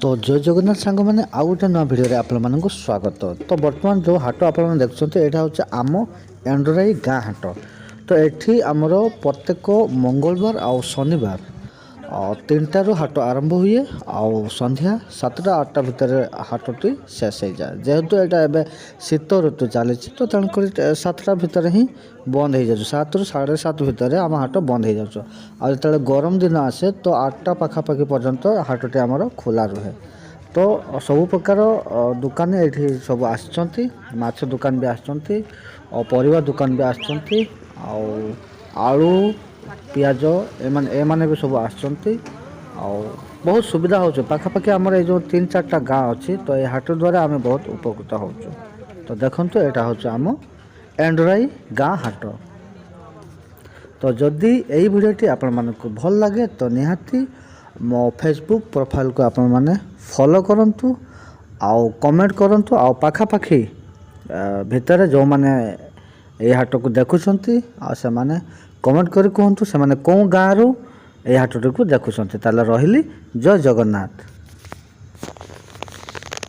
तो जय जगन्नाथ सांग मैंने आउ गोटे नुआ भिडियो आपको स्वागत। तो बर्तमान जो हाट आप देखते यहाँ हूँ आम एंडराई गाँ हाट। तो ये आमर प्रत्येक मंगलवार आ शनिवार 3टारू हाट आरंभ हुए आउ संध्या 7टा 8टा भितर हाटटी शेष हो जाए। जेहेतु यहाँ शीत ऋतु चली तो तेणुक 7टा भितर ही बंद हो जाए। 7 ରୁ 7:30 भितर आम हाट बंद हो जाए। आते गरम दिन आसे तो 8टा पाखापाखि पर्यंत हाटटी आमर खोला रुहे। तो सबु प्रकार दुकान ये सब आसचंती, माछ दुकान भी आसचंती और परिवा दुकान भी आसचंती आलू पियाज एमाने भी सब आसचंती। बहुत सुविधा हो पाखापाखि आमर ये जो 3-4टा गाँ अच्छी तो ये हाट द्वारा आम बहुत उपकृत हो। तो देखो यहाँ हूँ आम एंडराई गाँ हाट। तो जदि यही भिडियोटी आपण मानक भल लगे तो निहाती मो फेसबुक प्रोफाइल को आपण माने फॉलो करंतु आउ कमेंट करंतु आउ पाखापाखि भितर जो माने ए हाट को देखुछंती आ से माने कमेंट करी कहंतु से माने को गाँ रो ए हाट को देखुछंती। ताले रहिली जय जगन्नाथ।